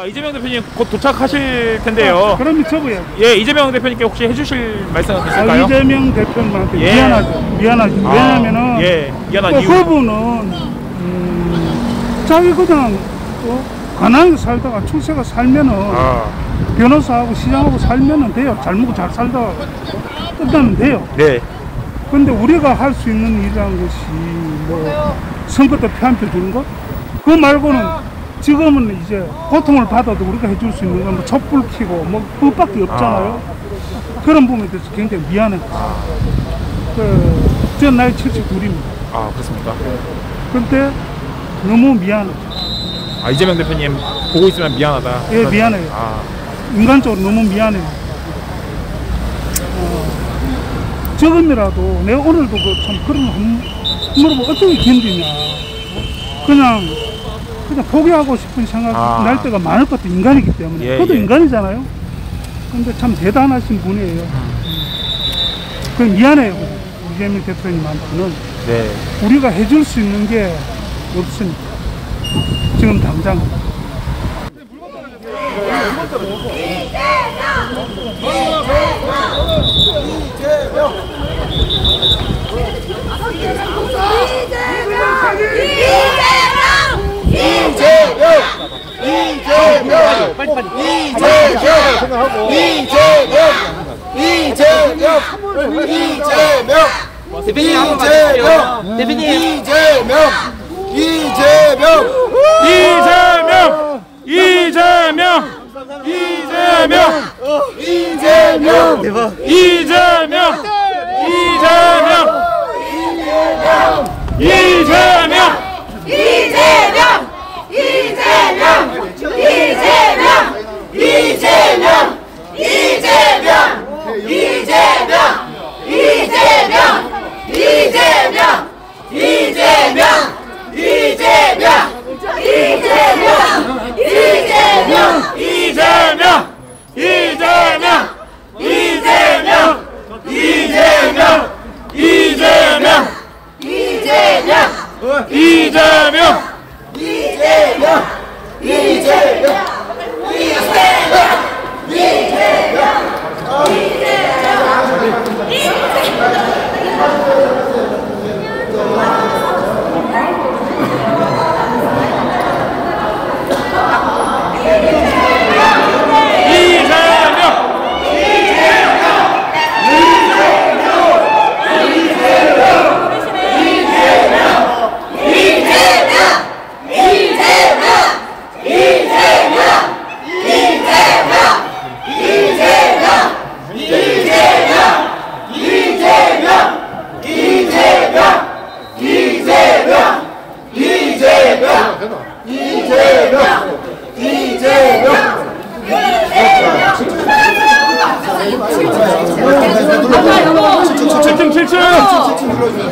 이재명 대표님 곧 도착하실 텐데요. 그럼 접어야죠. 예, 이재명 대표님께 혹시 해주실 말씀 있을까요? 이재명 대표님한테 미안하죠. 왜냐면은 미안한 이유. 그분은 자기 그냥 가난하게 살다가 출세가 살면은 변호사하고 시장하고 살면은 돼요. 잘 먹고 잘 살다가 끝나면 돼요. 네. 근데 우리가 할 수 있는 일이라는 것이 뭐 선거 때 표한표 주는 것? 그거 말고는 지금은 이제 고통을 받아도 우리가 해줄 수 있는 건 뭐 촛불 켜고 뭐 그것밖에 없잖아요. 그런 부분에 대해서 굉장히 미안해요. 전 나이 72입니다. 그렇습니까? 근데 너무 미안해요. 이재명 대표님 보고 있으면 미안하다. 예, 미안해요. 인간적으로 너무 미안해요. 조금이라도 내가 오늘도 참 그런 물어보면 어떻게 견디냐. 그냥 포기하고 싶은 생각 날 때가 많을 것 같아. 인간이기 때문에. 저도 인간이잖아요. 근데 참 대단하신 분이에요. 그 미안해요. 이재명 대표님한테는. 네. 우리가 해줄 수 있는 게 없으니까. 지금 당장.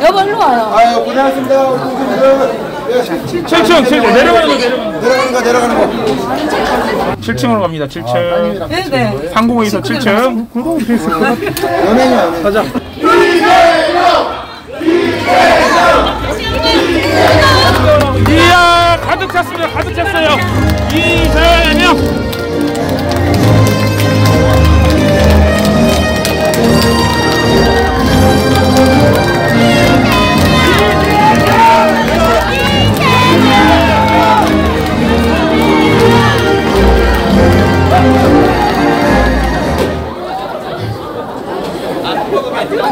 여보 일로 와요. 고생하셨습니다. 7층 내려가는 거. 7층으로 갑니다. 7층. 네네. 상공회의소 7층. 연예인이야. 가자. 이야, 가득 찼습니다. 가득 찼어요. 이재명.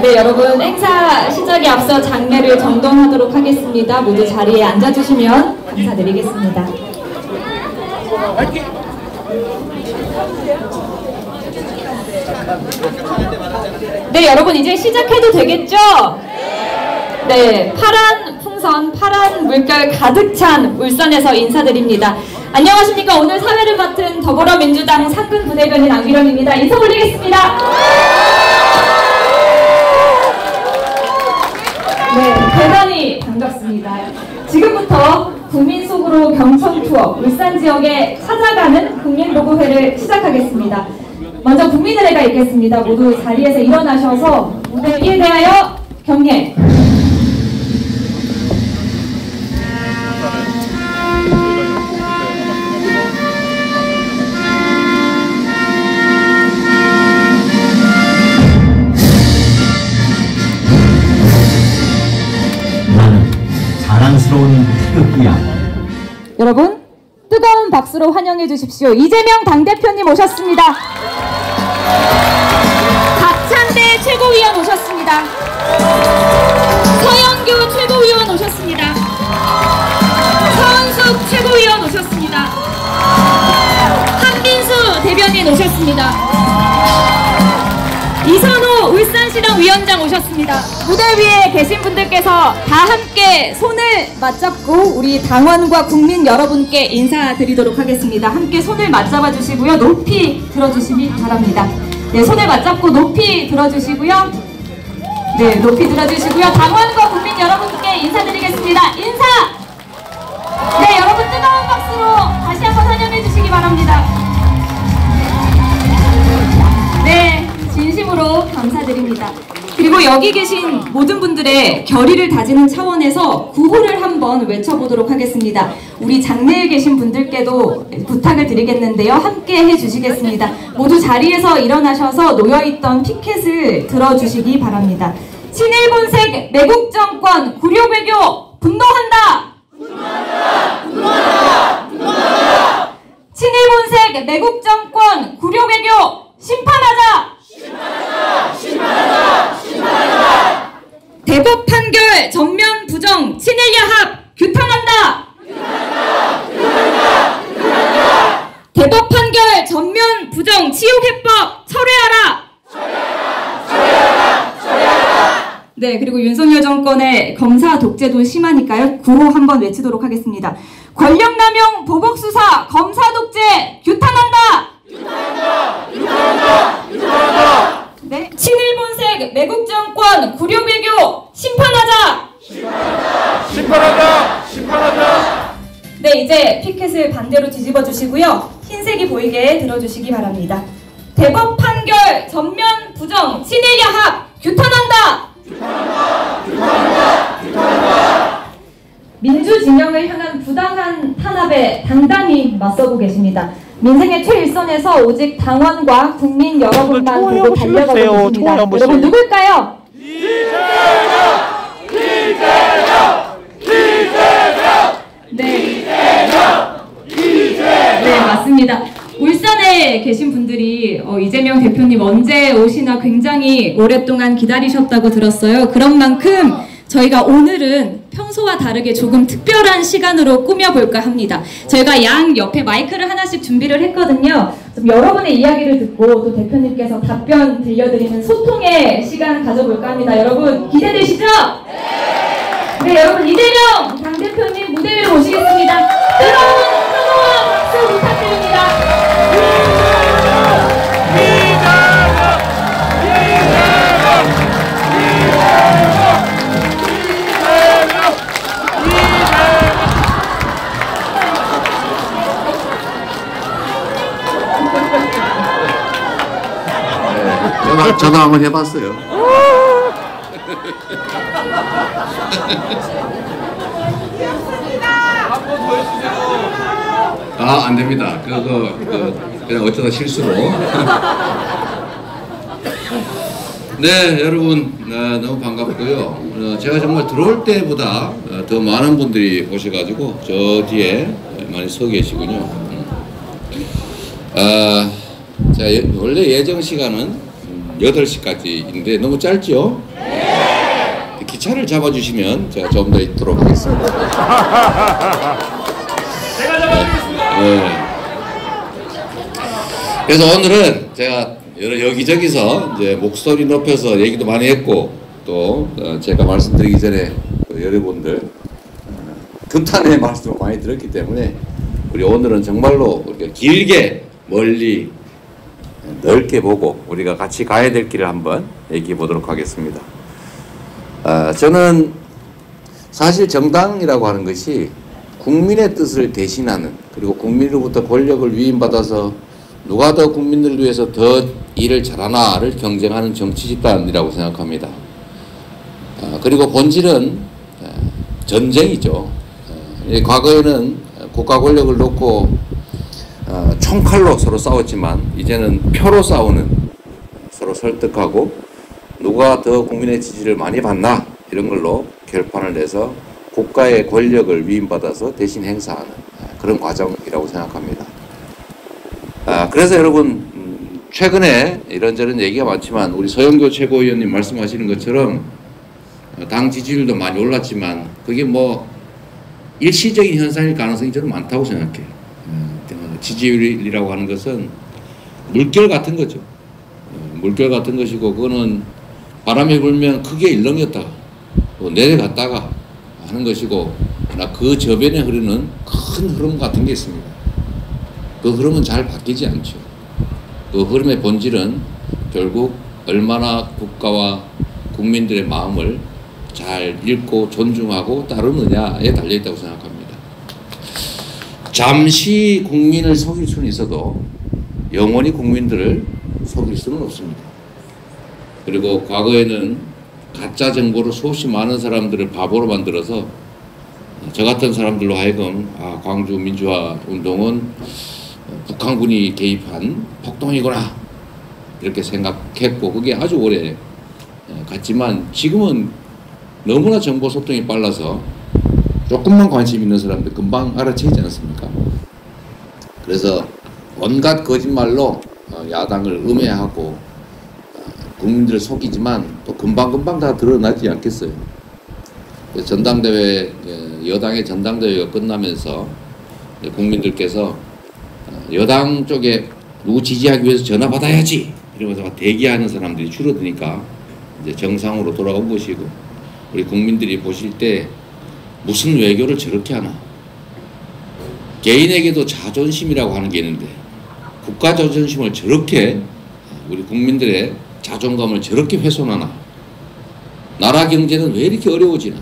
네, 여러분 행사 시작에 앞서 장례를 정돈하도록 하겠습니다. 모두 자리에 앉아주시면 감사드리겠습니다. 네, 여러분 이제 시작해도 되겠죠? 네, 파란 풍선, 파란 물결 가득 찬 울산에서 인사드립니다. 안녕하십니까. 오늘 사회를 맡은 더불어민주당 상근 부대변인 안기령입니다. 인사 올리겠습니다. 네, 대단히 반갑습니다. 지금부터 국민 속으로 경청 투어 울산 지역에 찾아가는 국민보고회를 시작하겠습니다. 먼저 국민의례가 있겠습니다. 모두 자리에서 일어나셔서 무대에 대하여 경례. 박수로 환영해 주십시오. 이재명 당대표님 오셨습니다. 박찬대 최고위원 오셨습니다. 서영교 최고위원 오셨습니다. 서은숙 최고위원 오셨습니다. 한빈수 대변인 오셨습니다. 이선호 울산시당 위원장 오셨습니다. 무대 위에 계신 분들께서 다 함께 손을 맞잡고 우리 당원과 국민 여러분께 인사드리도록 하겠습니다. 함께 손을 맞잡아 주시고요. 높이 들어주시기 바랍니다. 네, 손을 맞잡고 높이 들어주시고요. 네, 높이 들어주시고요. 당원과 국민 여러분께 인사드리겠습니다. 인사! 네, 여러분 뜨거운 박수로 다시 한번 환영해 주시기 바랍니다. 네, 진심으로 감사드립니다. 그리고 여기 계신 모든 분들의 결의를 다지는 차원에서 구호를 한번 외쳐보도록 하겠습니다. 우리 장내에 계신 분들께도 부탁을 드리겠는데요. 함께 해주시겠습니다. 모두 자리에서 일어나셔서 놓여있던 피켓을 들어주시기 바랍니다. 친일본색 매국정권 구려외교 분노한다! 분노한다! 분노한다! 분노한다! 친일본색 매국정권 구려외교 심판하자! 심판하자! 심판하자! 심판하자! 대법 판결 전면 부정 친일야합 규탄한다! 규탄한다! 규탄한다! 규탄한다! 대법 판결 전면 부정 치욕해법 철회하라! 철회하라! 철회하라! 철회하라! 네, 그리고 윤석열 정권의 검사 독재도 심하니까요. 구호 한번 외치도록 하겠습니다. 권력남용 보복수사 검사 독재 규탄한다! 규탄한다! 규탄한다! 규탄한다! 네, 친일본색 매국정권 구려외교 심판하자! 심판하자! 심판하자! 심판하자! 네, 이제 피켓을 반대로 뒤집어 주시고요. 흰색이 보이게 들어주시기 바랍니다. 대법 판결 전면 부정 친일야합 규탄한다! 규탄한다! 규탄한다! 규탄한다! 민주진영을 향한 부당한 탄압에 당당히 맞서고 계십니다. 민생의 최일선에서 오직 당원과 국민 여러분만 보고 달려가고 계십니다. 여러분 누굴까요? 이재명! 이재명! 이재명! 네. 네, 맞습니다. 울산에 계신 분들이 이재명 대표님 언제 오시나 굉장히 오랫동안 기다리셨다고 들었어요. 그런 만큼 저희가 오늘은 평소와 다르게 조금 특별한 시간으로 꾸며볼까 합니다. 저희가 양 옆에 마이크를 하나씩 준비를 했거든요. 좀 여러분의 이야기를 듣고 또 대표님께서 답변 들려드리는 소통의 시간 가져볼까 합니다. 여러분 기대되시죠? 네, 여러분 이재명 당대표님 무대 위로 모시겠습니다. 뜨거운 박수 부탁드립니다. 저도 한번 해봤어요. 아, 안 됩니다. 그냥 어쩌다 실수로. 네, 여러분 너무 반갑고요. 제가 정말 들어올 때보다 더 많은 분들이 오셔가지고 저 뒤에 많이 서 계시군요. 자, 원래 예정 시간은 8시까지인데 너무 짧죠? 네. 기차를 잡아주시면 제가 좀 더 있도록 하겠습니다. 제가 잡아드리겠습니다. 네. 그래서 오늘은 제가 여기저기서 이제 목소리 높여서 얘기도 많이 했고 또 제가 말씀드리기 전에 여러분들 금탄의 말씀을 많이 들었기 때문에 우리 오늘은 정말로 우리가 길게 멀리 넓게 보고 우리가 같이 가야 될 길을 한번 얘기해 보도록 하겠습니다. 저는 사실 정당이라고 하는 것이 국민의 뜻을 대신하는 그리고 국민으로부터 권력을 위임받아서 누가 더 국민들을 위해서 더 일을 잘하나를 경쟁하는 정치 집단이라고 생각합니다. 그리고 본질은 전쟁이죠. 과거에는 국가 권력을 놓고 총칼로 서로 싸웠지만 이제는 표로 싸우는, 서로 설득하고 누가 더 국민의 지지를 많이 받나 이런 걸로 결판을 내서 국가의 권력을 위임받아서 대신 행사하는 그런 과정이라고 생각합니다. 그래서 여러분 최근에 이런저런 얘기가 많지만 우리 서영교 최고위원님 말씀하시는 것처럼 당 지지율도 많이 올랐지만 그게 뭐 일시적인 현상일 가능성이 저는 많다고 생각해요. 지지율이라고 하는 것은 물결 같은 거죠. 물결 같은 것이고 그거는 바람이 불면 크게 일렁였다가 또 내려갔다가 하는 것이고 그 저변에 흐르는 큰 흐름 같은 게 있습니다. 그 흐름은 잘 바뀌지 않죠. 그 흐름의 본질은 결국 얼마나 국가와 국민들의 마음을 잘 읽고 존중하고 따르느냐에 달려있다고 생각합니다. 잠시 국민을 속일 수는 있어도 영원히 국민들을 속일 수는 없습니다. 그리고 과거에는 가짜 정보로 수없이 많은 사람들을 바보로 만들어서 저 같은 사람들로 하여금 광주 민주화 운동은 북한군이 개입한 폭동이구나 이렇게 생각했고 그게 아주 오래 갔지만 지금은 너무나 정보 소통이 빨라서 조금만 관심 있는 사람들 금방 알아채지 않습니까? 그래서 온갖 거짓말로 야당을 음해하고 국민들을 속이지만 또 금방금방 다 드러나지 않겠어요. 전당대회, 여당의 전당대회가 끝나면서 국민들께서 여당 쪽에 누구 지지하기 위해서 전화 받아야지 이러면서 대기하는 사람들이 줄어드니까 이제 정상으로 돌아온 것이고 우리 국민들이 보실 때 무슨 외교를 저렇게 하나. 개인에게도 자존심이라고 하는 게 있는데 국가 자존심을 저렇게 우리 국민들의 자존감을 저렇게 훼손하나. 나라 경제는 왜 이렇게 어려워지나.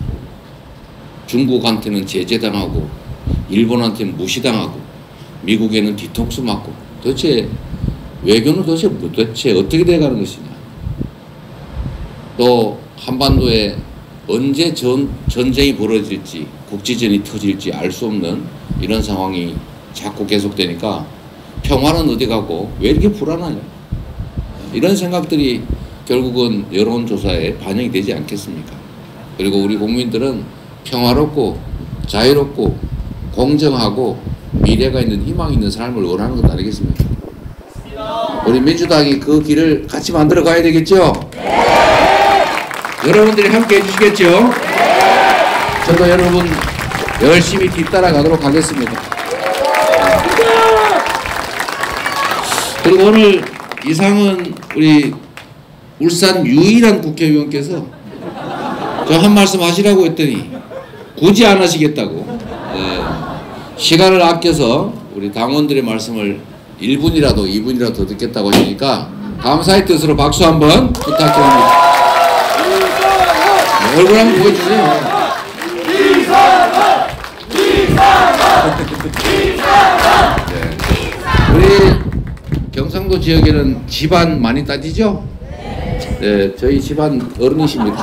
중국한테는 제재당하고 일본한테는 무시당하고 미국에는 뒤통수 맞고 도대체 외교는 도대체 어떻게 돼가는 것이냐. 또 한반도에 언제 전쟁이 벌어질지 국지전이 터질지 알 수 없는 이런 상황이 자꾸 계속되니까 평화는 어디 가고 왜 이렇게 불안하냐. 이런 생각들이 결국은 여론조사에 반영이 되지 않겠습니까? 그리고 우리 국민들은 평화롭고 자유롭고 공정하고 미래가 있는 희망이 있는 삶을 원하는 것 아니겠습니까? 우리 민주당이 그 길을 같이 만들어 가야 되겠죠? 여러분들이 함께 해주시겠죠? 저도 여러분 열심히 뒤따라 가도록 하겠습니다. 그리고 오늘 이상은 우리 울산 유일한 국회의원께서 저 한 말씀 하시라고 했더니 굳이 안 하시겠다고. 시간을 아껴서 우리 당원들의 말씀을 1분이라도 2분이라도 더 듣겠다고 하시니까 감사의 뜻으로 박수 한번 부탁드립니다. 얼굴 한번 보여주세요. 네. 우리 경상도 지역에는 집안 많이 따지죠? 네, 저희 집안 어른이십니다.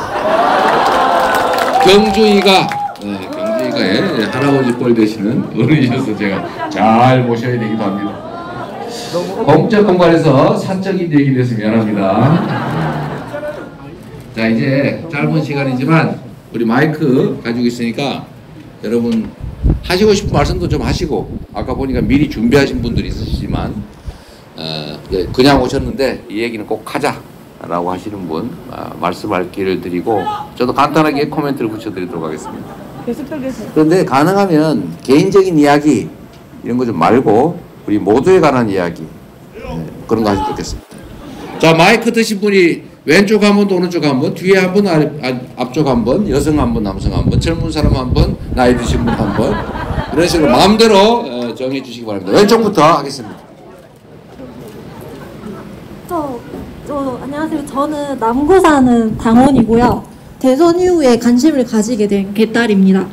경주이가 경주이가의 할아버지 뻘 되시는 어른이셔서 제가 잘 모셔야 되기도 합니다. 공적 공간에서 사적인 얘기를 해서 미안합니다. 자, 이제 짧은 시간이지만 우리 마이크 가지고 있으니까 여러분 하시고 싶은 말씀도 좀 하시고, 아까 보니까 미리 준비하신 분들이 있으시지만 그냥 오셨는데 이 얘기는 꼭 하자라고 하시는 분 말씀할 기회를 드리고, 저도 간단하게 코멘트를 붙여드리도록 하겠습니다. 그런데 가능하면 개인적인 이야기 이런 거 좀 말고 우리 모두에 관한 이야기 그런 거 하시면 좋겠습니다. 자, 마이크 드신 분이 왼쪽 한 번, 오른쪽 한 번, 뒤에 한 번, 앞쪽 한 번, 여성 한 번, 남성 한 번, 젊은 사람 한 번, 나이 드신 분 한 번, 이런 식으로 마음대로 정해 주시기 바랍니다. 왼쪽부터 하겠습니다. 안녕하세요. 저는 남구 사는 당원이고요. 대선 이후에 관심을 가지게 된 개딸입니다.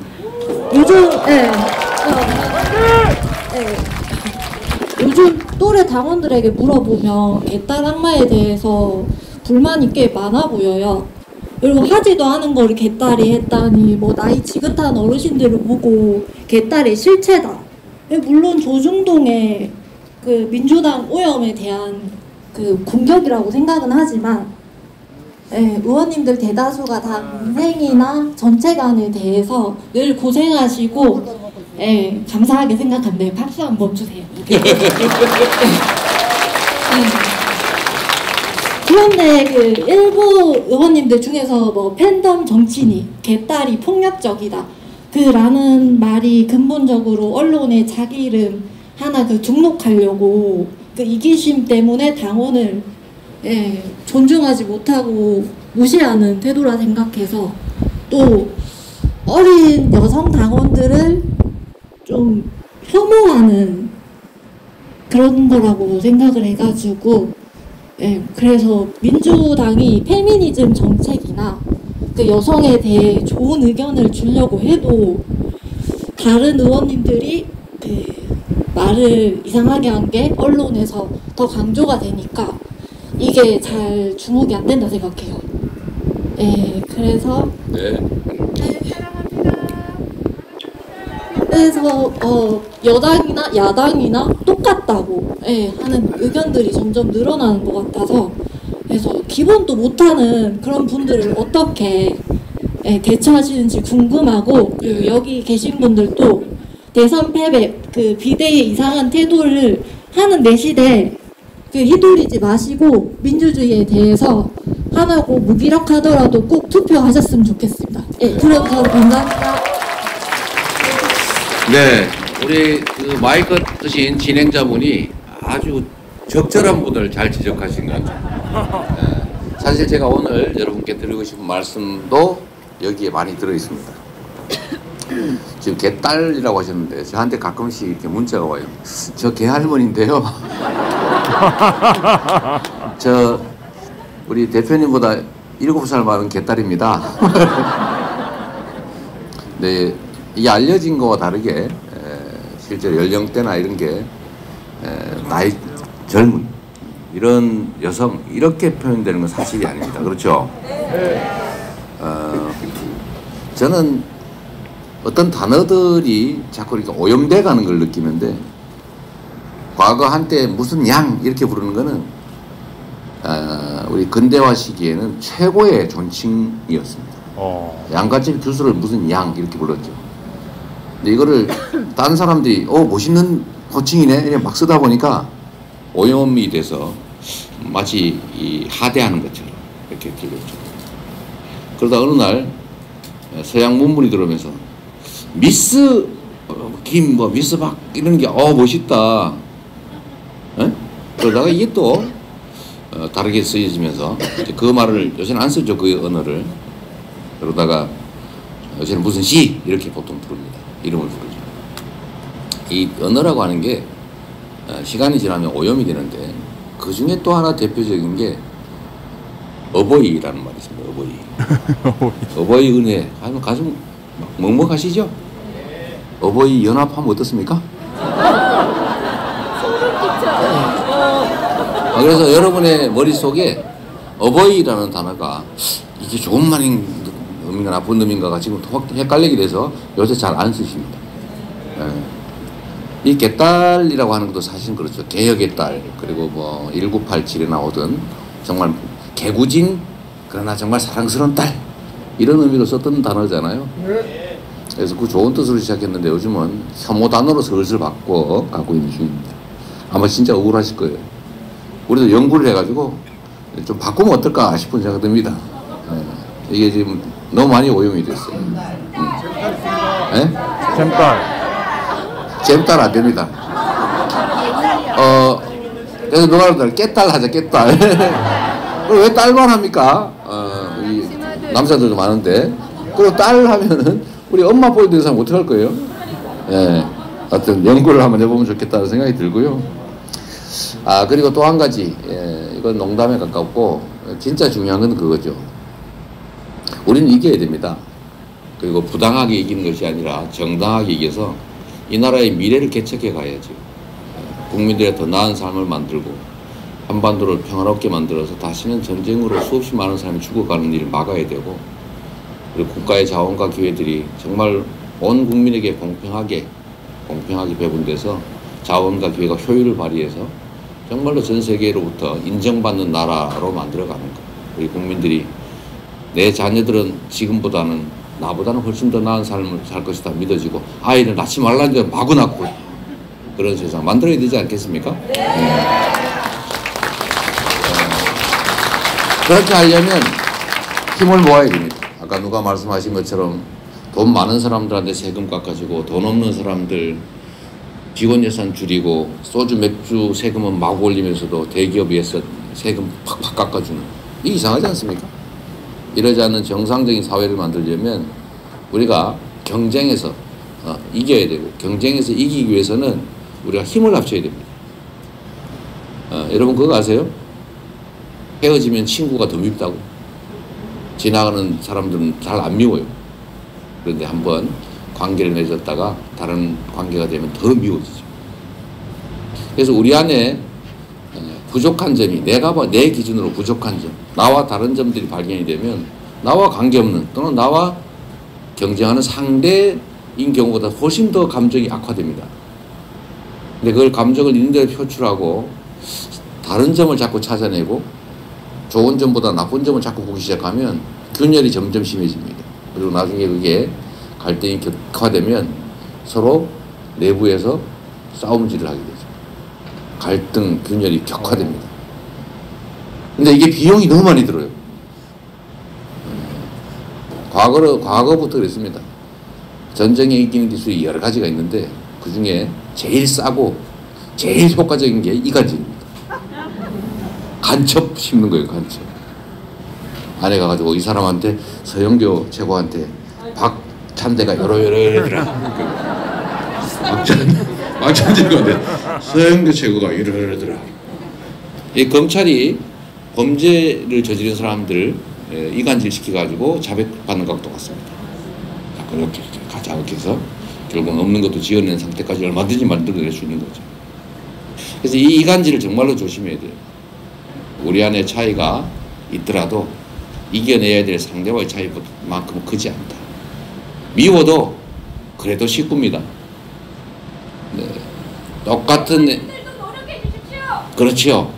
요즘 또래 당원들에게 물어보면 개딸 악마에 대해서 불만이 꽤 많아 보여요. 그리고 하지도 않은 걸 개딸이 했다니, 뭐 나이 지긋한 어르신들을 보고 개딸의 실체다. 물론 조중동의 그 민주당 오염에 대한 그 공격이라고 생각은 하지만, 의원님들 대다수가 당생이나 정체관에 대해서 늘 고생하시고 감사하게 생각합니다. 박수 한번 주세요. 그런데 그 일부 의원님들 중에서 뭐 팬덤 정치니 개딸이 폭력적이다 그라는 말이 근본적으로 언론에 자기 이름 하나 그 등록하려고 그 이기심 때문에 당원을 존중하지 못하고 무시하는 태도라 생각해서 또 어린 여성 당원들을 좀 혐오하는 그런 거라고 생각을 해가지고 그래서 민주당이 페미니즘 정책이나 그 여성에 대해 좋은 의견을 주려고 해도 다른 의원님들이 그 말을 이상하게 한 게 언론에서 더 강조가 되니까 이게 잘 주목이 안 된다 생각해요. 그래서 그래서 여당이나 야당이나 똑같다고 하는 의견들이 점점 늘어나는 것 같아서 그래서 기본도 못하는 그런 분들을 어떻게 대처하시는지 궁금하고 그리고 여기 계신 분들도 대선 패배 그 비대의 이상한 태도를 하는 내시대 그 휘둘리지 마시고 민주주의에 대해서 하나고 무기력하더라도 꼭 투표하셨으면 좋겠습니다. 그럼 저는 감사합니다. 네, 우리 그 마이크 드신 진행자분이 아주 적절한 분을 잘 지적하신 것 같아요. 사실 제가 오늘 여러분께 드리고 싶은 말씀도 여기에 많이 들어 있습니다. 지금 개딸이라고 하셨는데 저한테 가끔씩 이렇게 문자가 와요. 저 개할머니인데요. 저 우리 대표님보다 7살 많은 개딸입니다. 네, 이게 알려진 거와 다르게 실제 연령대나 이런 게 나이 젊은 이런 여성 이렇게 표현되는 건 사실이 아닙니다. 그렇죠? 저는 어떤 단어들이 자꾸 이렇게 오염돼 가는 걸 느끼는데 과거 한때 무슨 양 이렇게 부르는 거는 우리 근대화 시기에는 최고의 존칭이었습니다. 양가집 교수를 무슨 양 이렇게 불렀죠. 근데 이거를 다른 사람들이 멋있는 호칭이네 이렇게 막 쓰다 보니까 오염이 돼서 마치 이 하대하는 것처럼 이렇게 들렸죠. 그러다 어느 날 서양 문물이 들어오면서 미스 김 뭐 미스 박 이런 게 멋있다. 그러다가 이게 또 다르게 쓰여지면서 그 말을 요새는 안 쓰죠. 그 언어를. 그러다가 요새는 무슨 시 이렇게 보통 부릅니다. 이름을 부르죠. 이 언어라고 하는 게 시간이 지나면 오염이 되는데 그 중에 또 하나 대표적인 게 어버이라는 말이 있습니다. 어버이. 어버이 은혜. 가슴 먹먹하시죠? 어버이 연합하면 어떻습니까? 그래서 여러분의 머릿속에 어버이라는 단어가 이게 좋은 말인가 나쁜 놈인가가 지금 헷갈리게 돼서 요새 잘 안 쓰십니다. 이 개딸이라고 하는 것도 사실은 그렇죠. 개혁의 딸 그리고 뭐 1987에 나오던 정말 개구진 그러나 정말 사랑스러운 딸 이런 의미로 썼던 단어잖아요. 그래서 그 좋은 뜻으로 시작했는데 요즘은 혐오 단어로 슬슬 바꿔가고 있는 중입니다. 아마 진짜 억울하실 거예요. 우리도 연구를 해가지고 좀 바꾸면 어떨까 싶은 생각이 듭니다. 이게 지금 너무 많이 오염이 됐어요. 잼딸 안 됩니다. 그래서 누가 그러더라 깨딸 하자 깨딸. 왜 딸만 합니까? 이 남자들도 많은데 그리고 딸 하면은 우리 엄마 보여야 되는 사람 어떡할 거예요? 하여튼 연구를 한번 해보면 좋겠다는 생각이 들고요. 그리고 또 한 가지 이건 농담에 가깝고 진짜 중요한 건 그거죠. 우리는 이겨야 됩니다. 그리고 부당하게 이기는 것이 아니라 정당하게 이겨서 이 나라의 미래를 개척해 가야죠. 국민들의 더 나은 삶을 만들고 한반도를 평화롭게 만들어서 다시는 전쟁으로 수없이 많은 사람이 죽어가는 일을 막아야 되고 그리고 국가의 자원과 기회들이 정말 온 국민에게 공평하게 배분돼서 자원과 기회가 효율을 발휘해서 정말로 전 세계로부터 인정받는 나라로 만들어가는 것. 우리 국민들이 내 자녀들은 지금보다는 나보다는 훨씬 더 나은 삶을 살 것이다 믿어지고 아이를 낳지 말라는데 마구 낳고 그런 세상 만들어야 되지 않겠습니까? 그렇게 하려면 힘을 모아야 됩니다. 아까 누가 말씀하신 것처럼 돈 많은 사람들한테 세금 깎아주고 돈 없는 사람들 직원 예산 줄이고 소주 맥주 세금은 막 올리면서도 대기업에서 세금 팍팍 깎아주는, 이게 이상하지 않습니까? 이러지 않는 정상적인 사회를 만들려면 우리가 경쟁에서 이겨야 되고, 경쟁에서 이기기 위해서는 우리가 힘을 합쳐야 됩니다. 여러분 그거 아세요? 헤어지면 친구가 더 밉다고. 지나가는 사람들은 잘 안 미워요. 그런데 한번 관계를 맺었다가 다른 관계가 되면 더 미워지죠. 그래서 우리 안에 부족한 점이, 내 기준으로 부족한 점, 나와 다른 점들이 발견이 되면 나와 관계없는 또는 나와 경쟁하는 상대인 경우보다 훨씬 더 감정이 악화됩니다. 근데 그걸 감정을 있는 대로 표출하고 다른 점을 자꾸 찾아내고 좋은 점보다 나쁜 점을 자꾸 보기 시작하면 균열이 점점 심해집니다. 그리고 나중에 그게 갈등이 격화되면 서로 내부에서 싸움질을 하게 되죠. 갈등, 균열이 격화됩니다. 근데 이게 비용이 너무 많이 들어요. 과거부터 그랬습니다. 전쟁에 이기는 기술이 여러 가지가 있는데 그 중에 제일 싸고 제일 효과적인 게 이간질입니다. 간첩 심는 거예요, 간첩. 안에 가가지고 이 사람한테 서영교 최고한테 박찬대가 이러더라. 박찬대가 서영교 최고가 이러더라. 이 검찰이 범죄를 저지른 사람들 이간질 시켜가지고 자백받는 것과 똑같습니다. 그렇게 자극해서 결국은 없는 것도 지어낸 상태까지 얼마든지 만들어낼 수 있는 거죠. 그래서 이 이간질을 정말로 조심해야 돼요. 우리 안에 차이가 있더라도 이겨내야 될 상대와의 차이만큼 크지 않다. 미워도 그래도 식구입니다. 네. 똑같은 그렇지요.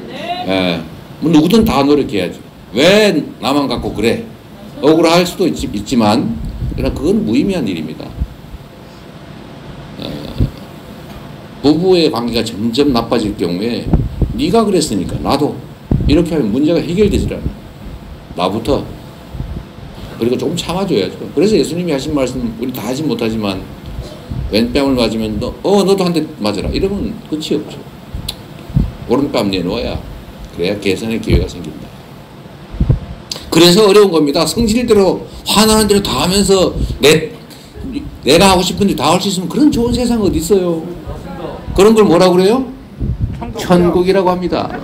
네. 뭐 누구든 다 노력해야죠. 왜 나만 갖고 그래? 억울할 수도 있지만 그러나 그건 무의미한 일입니다. 부부의 관계가 점점 나빠질 경우에 네가 그랬으니까 나도 이렇게 하면 문제가 해결되질 않아. 나부터. 그리고 조금 참아줘야죠. 그래서 예수님이 하신 말씀 우리 다 하진 못하지만 왼뺨을 맞으면 너도 한 대 맞아라 이러면 끝이 없죠. 오른뺨 내놓아야 그래야 개선의 기회가 생긴다. 그래서 어려운 겁니다. 성질대로 화나는 대로 다 하면서 내가 하고 싶은 데 다 할 수 있으면 그런 좋은 세상 어디 있어요. 그런 걸 뭐라고 그래요? 천국이라고 합니다.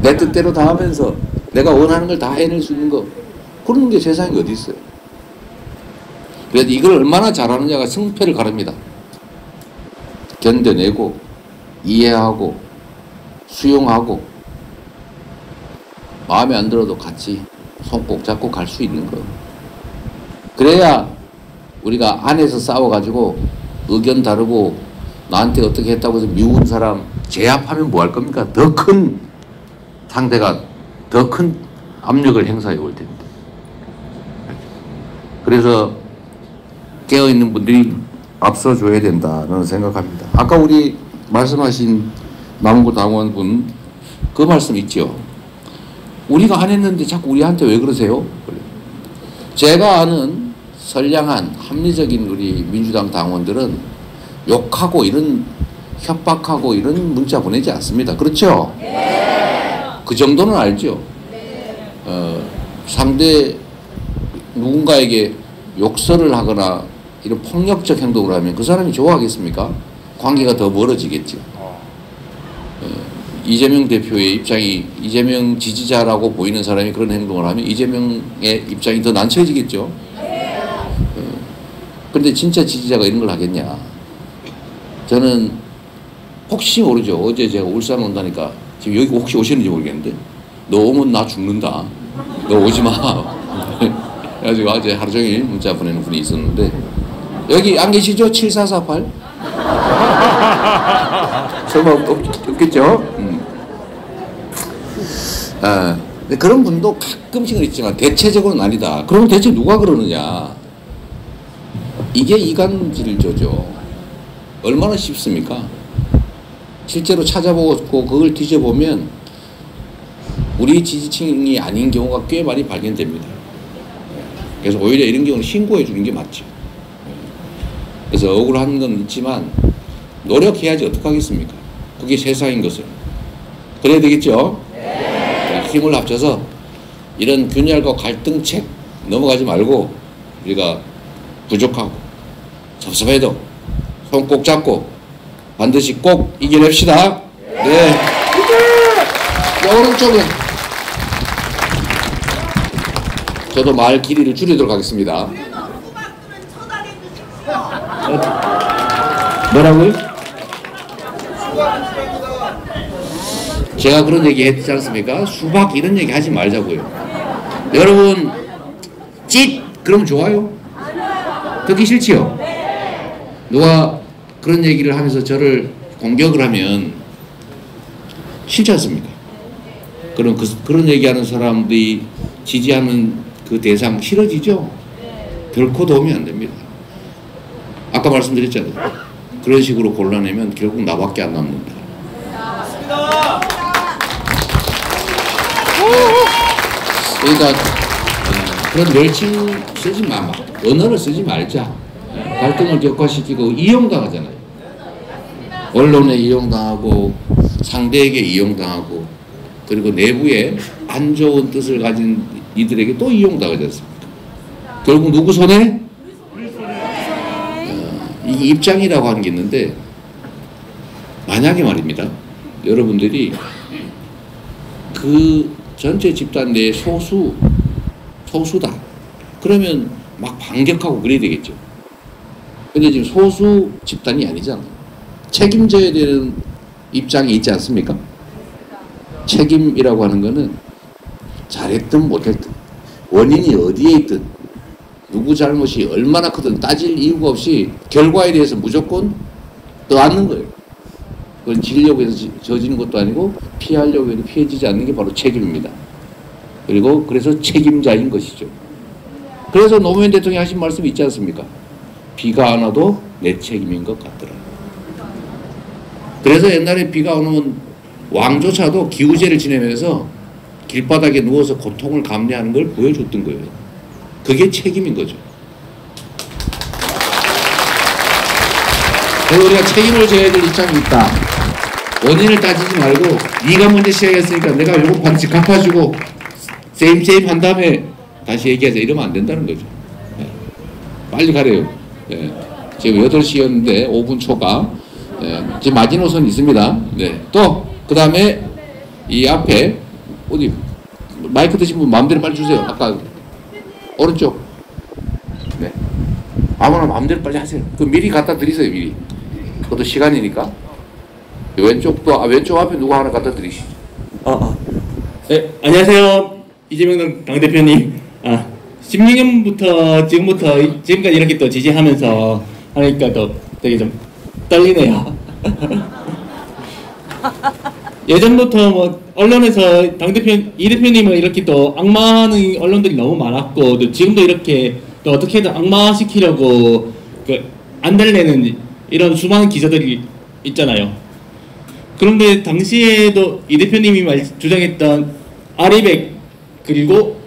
내 뜻대로 다 하면서 내가 원하는 걸 다 해낼 수 있는 거, 그런 게 세상에 어디 있어요. 그래서 이걸 얼마나 잘하느냐가 승패를 가릅니다. 견뎌내고 이해하고 수용하고 마음에 안 들어도 같이 손 꼭 잡고 갈 수 있는 거. 그래야 우리가 안에서 싸워가지고 의견 다르고 나한테 어떻게 했다고 해서 미운 사람 제압하면 뭐 할 겁니까? 더 큰 상대가 더 큰 압력을 행사해 올 텐데. 그래서 깨어있는 분들이 앞서줘야 된다는 생각합니다. 아까 우리 말씀하신 남구 당원분 그 말씀 있죠. 우리가 안 했는데 자꾸 우리한테 왜 그러세요? 제가 아는 선량한 합리적인 우리 민주당 당원들은 욕하고 이런 협박하고 이런 문자 보내지 않습니다. 그렇죠? 네. 그 정도는 알죠. 네. 상대 누군가에게 욕설을 하거나 이런 폭력적 행동을 하면 그 사람이 좋아하겠습니까? 관계가 더 멀어지겠죠. 이재명 대표의 입장이 이재명 지지자라고 보이는 사람이 그런 행동을 하면 이재명의 입장이 더 난처해지겠죠. 그런데 진짜 지지자가 이런 걸 하겠냐. 저는 혹시 모르죠. 어제 제가 울산 온다니까 지금 여기 혹시 오셨는지 모르겠는데 너 오면 나 죽는다. 너 오지 마. 그래가지고 어제 하루 종일 문자 보내는 분이 있었는데 여기 안 계시죠? 7448? 설마 없겠죠? 근데 그런 분도 가끔씩은 있지만 대체적으로는 아니다. 그럼 대체 누가 그러느냐? 이게 이간질조죠. 얼마나 쉽습니까? 실제로 찾아보고 그걸 뒤져보면 우리 지지층이 아닌 경우가 꽤 많이 발견됩니다. 그래서 오히려 이런 경우는 신고해 주는 게 맞죠. 그래서 억울한 건 있지만 노력해야지 어떡하겠습니까? 그게 세상인 것을. 그래야 되겠죠? 힘을 합쳐서 이런 균열과 갈등책 넘어가지 말고 우리가 부족하고 섭섭해도 손 꼭 잡고 반드시 꼭 이겨냅시다. 네. 오른쪽은 저도 말 길이를 줄이도록 하겠습니다. 뭐라고요? 제가 그런 얘기 했지 않습니까? 수박 이런 얘기 하지 말자고요. 여러분 찢! 그러면 좋아요? 듣기 싫지요? 누가 그런 얘기를 하면서 저를 공격을 하면 싫지 않습니까? 그럼 그런 얘기하는 사람들이 지지하는 그 대상 싫어지죠? 결코 도움이 안 됩니다. 아까 말씀드렸잖아요. 그런 식으로 골라내면 결국 나밖에 안 남는다. 그러니까 그런 멸칭 쓰지 마. 언어를 쓰지 말자. 갈등을 격화시키고 이용당하잖아요. 언론에 이용당하고 상대에게 이용당하고 그리고 내부에 안 좋은 뜻을 가진 이들에게 또 이용당하지 않습니까? 결국 누구 손에? 이 입장이라고 하는 게 있는데 만약에 말입니다. 여러분들이 그 전체 집단 내에 소수다. 그러면 막 반격하고 그래야 되겠죠. 근데 지금 소수 집단이 아니잖아요. 책임져야 되는 입장이 있지 않습니까? 책임이라고 하는 거는 잘했든 못했든 원인이 어디에 있든 누구 잘못이 얼마나 크든 따질 이유가 없이 결과에 대해서 무조건 떠안는 거예요. 그건 지려고 해서 저지는 것도 아니고 피하려고 해도 피해지지 않는 게 바로 책임입니다. 그리고 그래서 책임자인 것이죠. 그래서 노무현 대통령이 하신 말씀이 있지 않습니까? 비가 안 와도 내 책임인 것 같더라. 그래서 옛날에 비가 오면 왕조차도 기우제를 지내면서 길바닥에 누워서 고통을 감내하는 걸 보여줬던 거예요. 그게 책임인 거죠. 그래서 우리가 책임을 져야 될 입장이 있다. 원인을 따지지 말고 네가 먼저 시작했으니까 내가 요거 반드시 갚아주고 세임 한 다음에 다시 얘기하자 이러면 안 된다는 거죠. 네. 빨리 가래요. 네. 지금 8시였는데 5분 초가 네. 지금 마지노선 있습니다. 네. 또 그 다음에 이 앞에 어디 마이크 드신 분 마음대로 빨리 주세요. 아까 오른쪽. 네. 아무나 마음대로 빨리 하세요. 그 미리 갖다 드리세요. 미리. 그것도 시간이니까. 왼쪽도 왼쪽 앞에 누구 하나 갖다 드리시죠. 네, 안녕하세요. 이재명 당대표님. 16년부터 지금까지 이렇게 또 지지하면서 하니까 또 되게 좀 떨리네요. 예전부터 뭐 언론에서 이 대표님을 이렇게 또 악마하는 언론들이 너무 많았고 또 지금도 이렇게 또 어떻게든 악마시키려고 안 달래는 이런 수많은 기사들이 있잖아요. 그런데 당시에도 이 대표님이 주장했던 아리백 그리고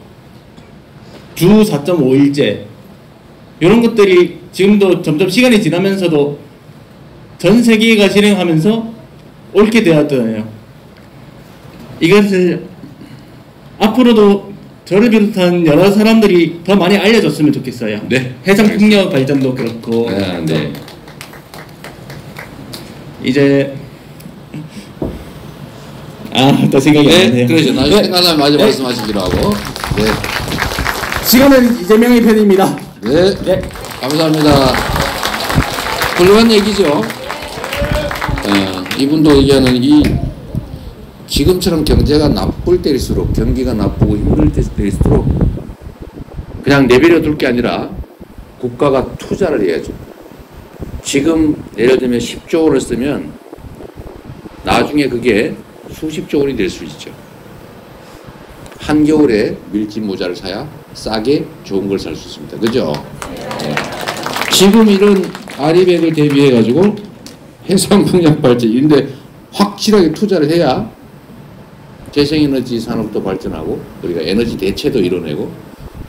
주 4.5일제 이런 것들이 지금도 점점 시간이 지나면서도 전 세계가 실행하면서 옳게 되었잖아요. 이것을 앞으로도 저를 비롯한 여러 사람들이 더 많이 알려줬으면 좋겠어요. 네. 해상풍력 발전도 그렇고. 네. 이제 또 생각이 안 나네요. 그러죠. 나중에 생각나면 마저 말씀하시기로 하고. 네. 시간은 이재명의 편입니다. 네. 감사합니다. 훌륭한 얘기죠. 이분도 얘기하는 지금처럼 경제가 나쁠 때일수록 경기가 나쁘고 힘들 때일수록 그냥 내버려 둘 게 아니라 국가가 투자를 해야죠. 지금 예를 들면 10조 원을 쓰면 나중에 그게 수십조 원이 될 수 있죠. 한겨울에 밀짚 모자를 사야 싸게 좋은 걸 살 수 있습니다. 그죠? 네. 지금 이런 아리백을 대비해 가지고 해상풍력 발전인데 확실하게 투자를 해야 재생에너지 산업도 발전하고 우리가 에너지 대체도 이뤄내고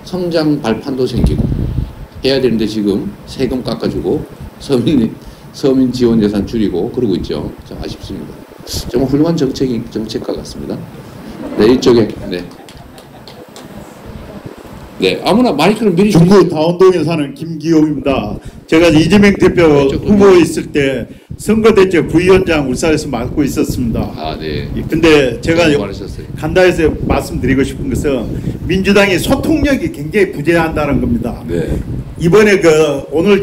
성장 발판도 생기고 해야 되는데 지금 세금 깎아주고 서민 지원 예산 줄이고 그러고 있죠. 참 아쉽습니다. 정말 훌륭한 정책과 같습니다. 네, 이쪽에 네, 아무나 마이크를 미리 중구 다운동에 사는 김기용입니다. 제가 이재명 대표 후보 있을 때 선거대책 부위원장 울산에서 맡고 있었습니다. 아, 네. 근데 제가 많으셨어요. 간다해서 말씀드리고 싶은 것은 민주당이 소통력이 굉장히 부재한다는 겁니다. 네. 이번에 오늘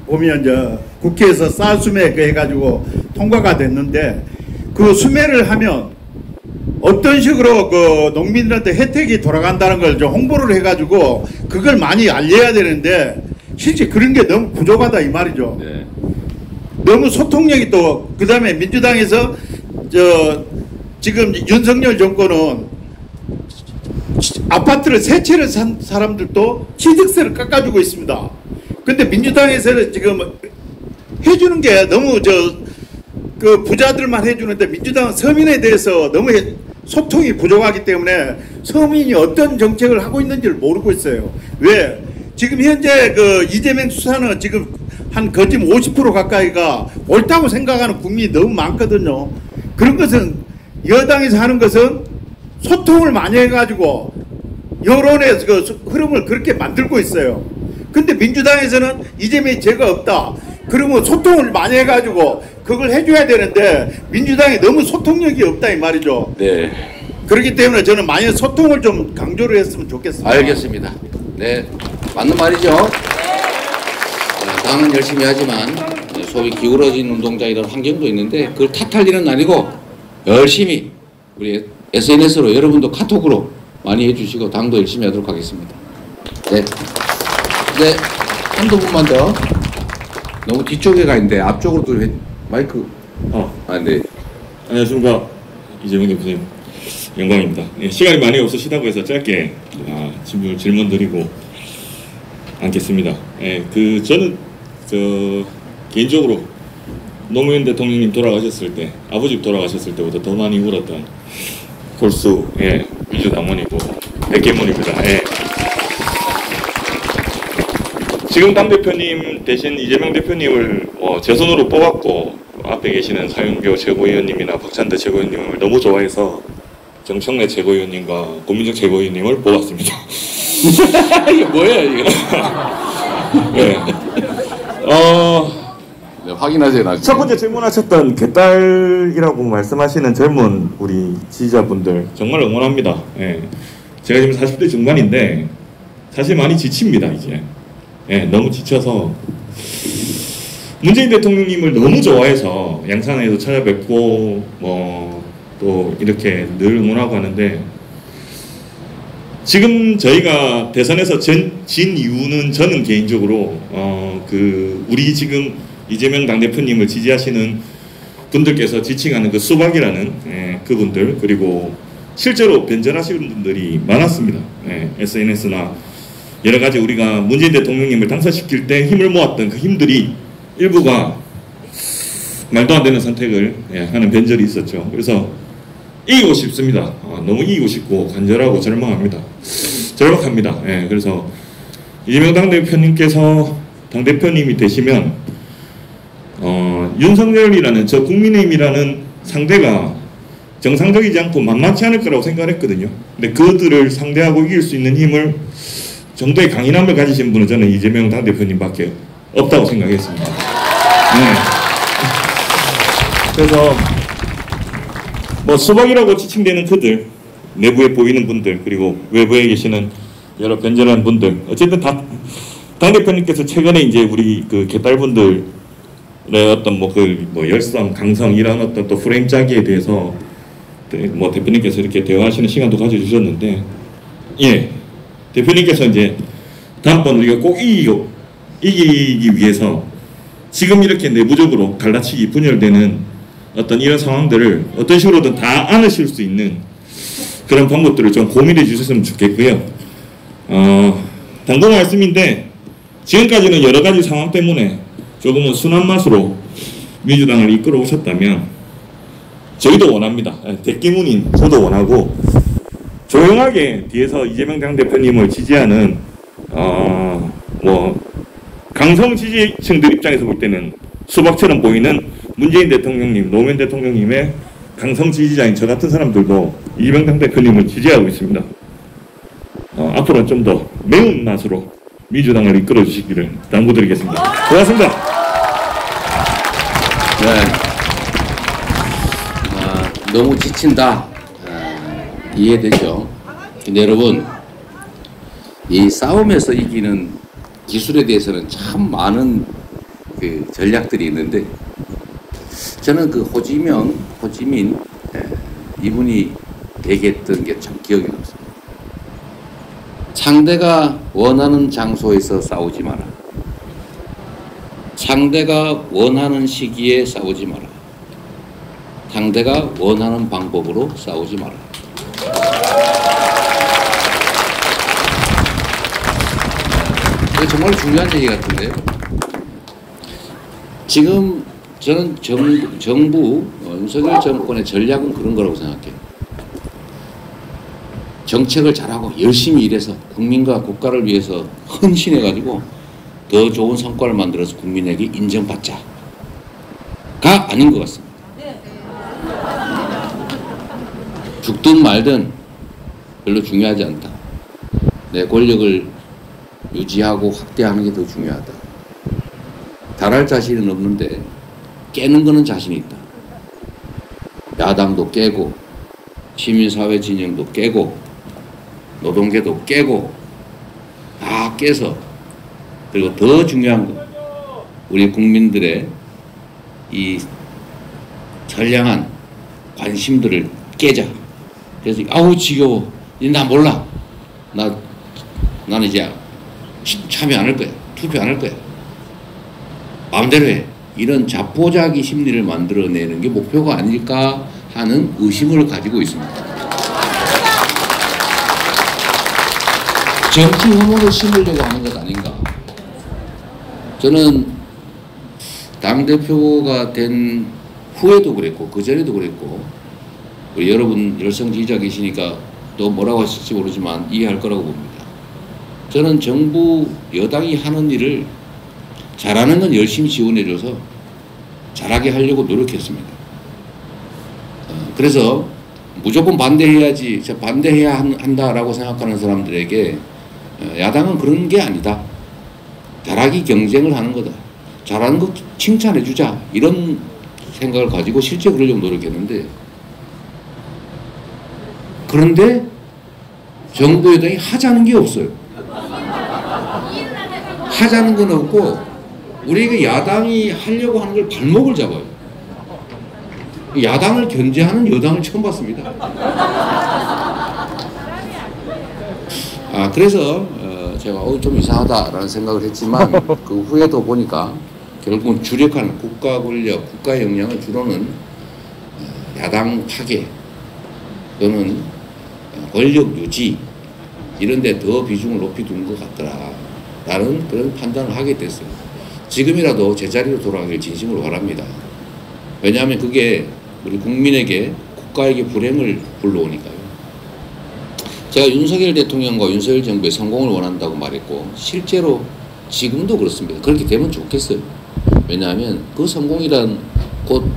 보면 국회에서 쌀수매 해가지고 통과가 됐는데 그 수매를 하면 어떤 식으로 농민들한테 혜택이 돌아간다는 걸 좀 홍보를 해가지고 그걸 많이 알려야 되는데 실제 그런 게 너무 부족하다 이 말이죠. 네. 너무 소통력이 또 그다음에 민주당에서 지금 윤석열 정권은 아파트를 세 채를 산 사람들도 취득세를 깎아주고 있습니다. 근데 민주당에서는 지금 해주는 게 너무 그 부자들만 해주는데 민주당은 서민에 대해서 너무 소통이 부족하기 때문에 서민이 어떤 정책을 하고 있는지를 모르고 있어요. 왜? 지금 현재 이재명 수사는 지금 한 거짓 50% 가까이가 옳다고 생각하는 국민이 너무 많거든요. 그런 것은 여당에서 하는 것은 소통을 많이 해가지고 여론의 흐름을 그렇게 만들고 있어요. 근데 민주당에서는 이재명이 죄가 없다. 그러면 소통을 많이 해가지고 그걸 해줘야 되는데 민주당이 너무 소통력이 없다 이 말이죠. 네. 그렇기 때문에 저는 많이 소통을 좀 강조를 했으면 좋겠습니다. 알겠습니다. 네, 맞는 말이죠. 당은 열심히 하지만 소위 기울어진 운동장이라는 환경도 있는데 그걸 탓할 일은 아니고 열심히 우리 SNS로 여러분도 카톡으로 많이 해주시고 당도 열심히 하도록 하겠습니다. 네, 한두 분만 더. 너무 뒤쪽에 가 있는데 앞쪽으로 또 마이크. 네. 안녕하십니까, 이재명 대표님. 영광입니다. 예, 시간이 많이 없으시다고 해서 짧게 질문 드리고 앉겠습니다. 예, 저는 개인적으로 노무현 대통령님 돌아가셨을 때, 아버지 돌아가셨을 때보다 더 많이 울었던 골수 민주당원이고 백개몬입니다. 지금 당대표님 대신 이재명 대표님을 제 손으로 뽑았고 앞에 계시는 사윤교 최고위원님이나 박찬대 최고위원님을 너무 좋아해서 정청래 최고위원님과 고민정 최고위원님을 뽑았습니다. 이게 뭐예요 이게? 네. 네, 확인하세요 나중에. 첫 번째 질문하셨던 개딸이라고 말씀하시는 젊은 우리 지지자분들 정말 응원합니다. 예. 제가 지금 40대 중반인데 사실 많이 지칩니다 이제. 너무 지쳐서 문재인 대통령님을 너무 좋아해서 양산에도 찾아뵙고 또 이렇게 늘 응원하고 하는데 지금 저희가 대선에서 진 이유는 저는 개인적으로 우리 지금 이재명 당대표님을 지지하시는 분들께서 지칭하는 그 수박이라는 그분들 그리고 실제로 변절하시는 분들이 많았습니다. SNS나 여러 가지 우리가 문재인 대통령님을 당선시킬 때 힘을 모았던 그 힘들이 일부가 말도 안 되는 선택을 하는 변절이 있었죠. 그래서 이기고 싶습니다. 너무 이기고 싶고 간절하고 절망합니다. 그래서 이재명 당대표님께서 당대표님이 되시면 윤석열이라는 저 국민의힘이라는 상대가 정상적이지 않고 만만치 않을 거라고 생각을 했거든요. 근데 그들을 상대하고 이길 수 있는 힘을 정도의 강인함을 가지신 분은 저는 이재명 당대표님밖에 없다고 생각했습니다. 그래서 수박이라고 지칭되는 그들, 내부에 보이는 분들 그리고 외부에 계시는 여러 변절한 분들 어쨌든 다 당대표님께서 최근에 이제 우리 그 개딸분들의 어떤 열성, 강성 이런 어떤 또 프레임 짜기에 대해서 대표님께서 이렇게 대화하시는 시간도 가져주셨는데 대표님께서 이제 다음번 우리가 꼭 이기기 위해서 지금 이렇게 내부적으로 갈라치기 분열되는 어떤 이런 상황들을 어떤 식으로든 다 안으실 수 있는 그런 방법들을 좀 고민해 주셨으면 좋겠고요. 당부 말씀인데 지금까지는 여러 가지 상황 때문에 조금은 순한 맛으로 민주당을 이끌어 오셨다면 저희도 원합니다. 대기문인 저도 원하고 조용하게 뒤에서 이재명 당대표님을 지지하는 뭐 강성 지지층들 입장에서 볼 때는 수박처럼 보이는 문재인 대통령님, 노무현 대통령님의 강성 지지자인 저 같은 사람들도 이재명 당대표님을 지지하고 있습니다. 앞으로는 좀 더 매운 맛으로 민주당을 이끌어 주시기를 당부드리겠습니다. 고맙습니다. 네. 너무 지친다. 이해되죠? 근데 여러분, 이 싸움에서 이기는 기술에 대해서는 참 많은 그 전략들이 있는데, 저는 그 호지민 이분이 얘기했던 게 참 기억이 남습니다. 상대가 원하는 장소에서 싸우지 마라. 상대가 원하는 시기에 싸우지 마라. 상대가 원하는 방법으로 싸우지 마라. 이게 정말 중요한 얘기 같은데요. 지금 저는 정부 윤석열 정권의 전략은 그런 거라고 생각해요. 정책을 잘하고 열심히 일해서 국민과 국가를 위해서 헌신해가지고 더 좋은 성과를 만들어서 국민에게 인정받자가 아닌 것 같습니다. 죽든 말든 별로 중요하지 않다. 내 권력을 유지하고 확대하는 게 더 중요하다. 잘할 자신은 없는데 깨는 거는 자신이 있다. 야당도 깨고 시민사회 진영도 깨고 노동계도 깨고 다 깨서, 그리고 더 중요한 거 우리 국민들의 이 선량한 관심들을 깨자. 그래서 아우 지겨워, 나 몰라, 나는 이제 참여 안 할 거야, 투표 안 할 거야, 마음대로 해, 이런 자포자기 심리를 만들어내는 게 목표가 아닐까 하는 의심을 가지고 있습니다. 정치 혐오를 심으려고 하는 것 아닌가. 저는 당대표가 된 후에도 그랬고 그전에도 그랬고, 우리 여러분 열성 지지자 계시니까 또 뭐라고 하실지 모르지만 이해할 거라고 봅니다. 저는 정부 여당이 하는 일을 잘하는 건 열심히 지원해줘서 잘하게 하려고 노력했습니다. 그래서 무조건 반대해야지, 반대해야 한다라고 생각하는 사람들에게 야당은 그런 게 아니다. 잘하기 경쟁을 하는 거다. 잘하는 거 칭찬해주자. 이런 생각을 가지고 실제 그러려고 노력했는데, 그런데 정부 여당이 하자는 게 없어요. 하자는 건 없고 우리가 야당이 하려고 하는 걸 발목을 잡아요. 야당을 견제하는 여당을 처음 봤습니다. 그래서 제가 좀 이상하다라는 생각을 했지만 그 후에도 보니까 결국은 주력하는 국가 권력, 국가의 역량을 주로는 야당 파괴 또는 권력 유지 이런 데 더 비중을 높이 두는 것 같더라 라는 그런 판단을 하게 됐어요. 지금이라도 제자리로 돌아가길 진심으로 바랍니다. 왜냐하면 그게 우리 국민에게, 국가에게 불행을 불러오니까요. 제가 윤석열 대통령과 윤석열 정부의 성공을 원한다고 말했고 실제로 지금도 그렇습니다. 그렇게 되면 좋겠어요. 왜냐하면 그 성공이란 곧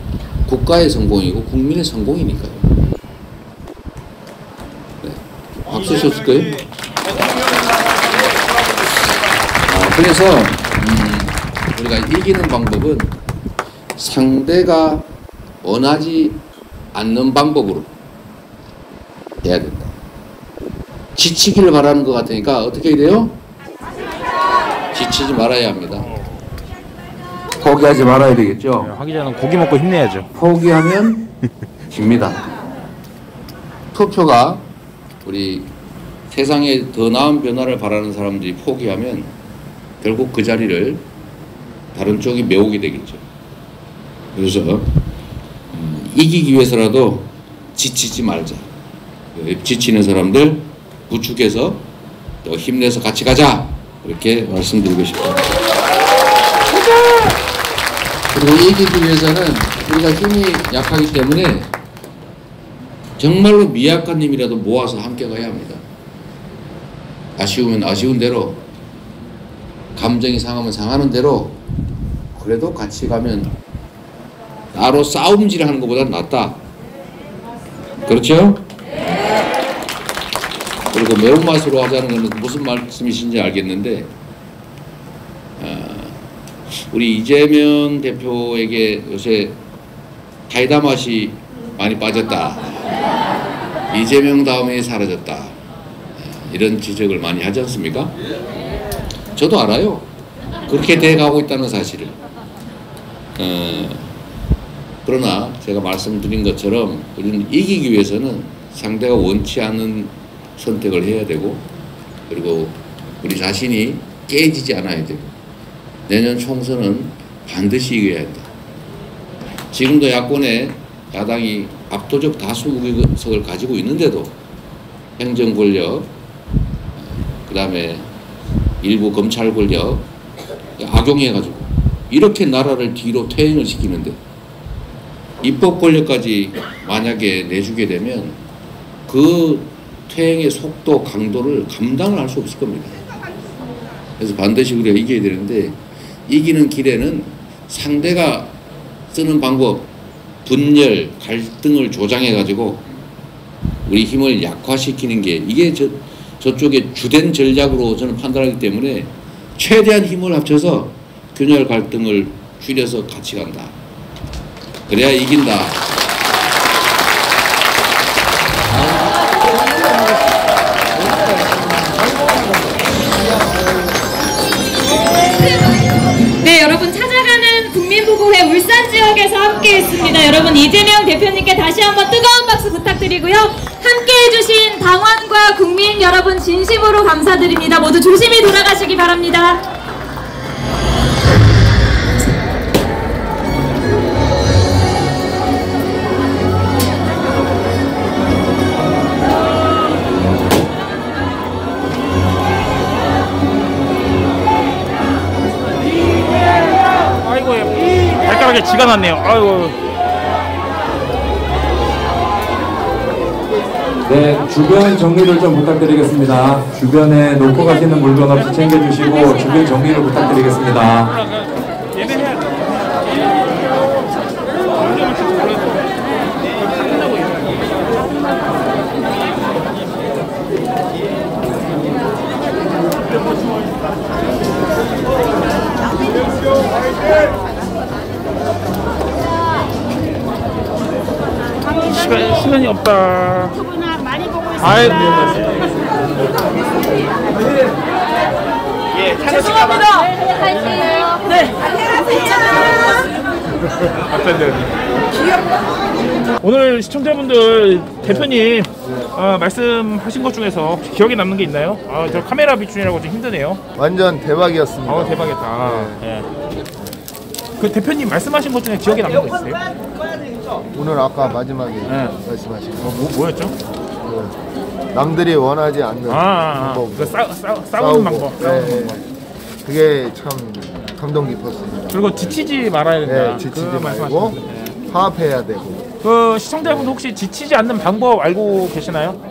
국가의 성공이고 국민의 성공이니까요. 네. 박수 쳤을 거예요? 그래서 우리가 이기는 방법은 상대가 원하지 않는 방법으로 해야 된다. 지치기를 바라는 것 같으니까 어떻게 해야 돼요? 지치지 말아야 합니다. 포기하지 말아야 되겠죠? 하기 전에 고기 먹고 힘내야죠. 포기하면 집니다. 투표가 우리 세상에 더 나은 변화를 바라는 사람들이 포기하면 결국 그 자리를 다른 쪽이 메우게 되겠죠. 그래서 이기기 위해서라도 지치지 말자. 지치는 사람들 부축해서 또 힘내서 같이 가자. 이렇게 말씀드리고 싶습니다. 그리고 이기기 위해서는 우리가 힘이 약하기 때문에 정말로 미약한 힘이라도 모아서 함께 가야 합니다. 아쉬우면 아쉬운 대로, 감정이 상하면 상하는 대로, 그래도 같이 가면 따로 싸움질하는 것보다는 낫다. 그렇죠? 그리고 매운맛으로 하자는 것은 무슨 말씀이신지 알겠는데, 우리 이재명 대표에게 요새 사이다 맛이 많이 빠졌다, 이재명 다음에 사라졌다, 이런 지적을 많이 하지 않습니까? 저도 알아요. 그렇게 돼가고 있다는 사실을. 그러나 제가 말씀드린 것처럼 우리는 이기기 위해서는 상대가 원치 않는 선택을 해야 되고, 그리고 우리 자신이 깨지지 않아야 되고, 내년 총선은 반드시 이겨야 한다. 지금도 야권에 야당이 압도적 다수 의석을 가지고 있는데도 행정 권력, 그 다음에 일부 검찰 권력 악용해가지고 이렇게 나라를 뒤로 퇴행을 시키는데, 입법 권력까지 만약에 내주게 되면 그 퇴행의 속도, 강도를 감당을 할 수 없을 겁니다. 그래서 반드시 우리가 이겨야 되는데, 이기는 길에는 상대가 쓰는 방법, 분열, 갈등을 조장해가지고 우리 힘을 약화시키는 게, 이게 저쪽의 주된 전략으로 저는 판단하기 때문에 최대한 힘을 합쳐서 균열 갈등을 줄여서 같이 간다. 그래야 이긴다. 네, 여러분 찾아가는 국민보고회 울산 지역에서 함께했습니다. 여러분 이재명 대표님께 다시 한번 뜨거운 박수 부탁드리고요. 함께해주신 당원과 국민 여러분 진심으로 감사드립니다. 모두 조심히 돌아가시기 바랍니다. 발가락에 쥐가 났네요. 아이고. 네, 주변 정리를 좀 부탁드리겠습니다. 주변에 놓고 가시는 물건 없이 챙겨주시고 주변 정리를 부탁드리겠습니다. 시간이 없다. 많이 보고 있습니다. 아이고. 예, 죄송합니다. 네. 오늘 시청자분들 대표님 말씀하신 것 중에서 기억에 남는 게 있나요? 저 카메라 비추느라고 좀 힘드네요. 완전 대박이었습니다. 대박이었다. 네. 그 대표님 말씀하신 것 중에 기억에 남는 거 있으세요? 오늘 아까 마지막에 말씀하신 거 뭐였죠? 그 남들이 원하지 않는 방법. 그 싸우는 방법. 네. 그게 참 감동 깊었습니다. 그리고 지치지 말아야 된다. 네, 지치지 말고 화합해야 되고. 그 시청자분 혹시 지치지 않는 방법 알고 계시나요?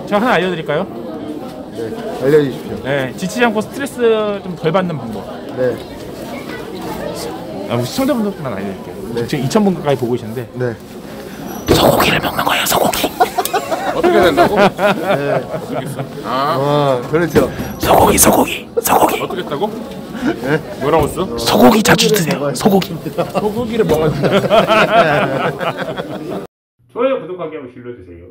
제가 하나 알려드릴까요? 네, 알려주십시오. 네, 지치지 않고 스트레스 좀 덜 받는 방법. 네. 시청자분들만 알려드릴게요. 네. 지금 2,000분 가까이 보고 계시는데. 네. 소고기를 먹는 거예요, 소고기. 어떻게 된다고? 네. 그렇죠. 소고기. 어떻게 했다고? 네? 뭐라고 했어? 소고기 자주 드세요. 소고기를 먹어야 된다. 좋아요, 구독하기 하고 실러주세요.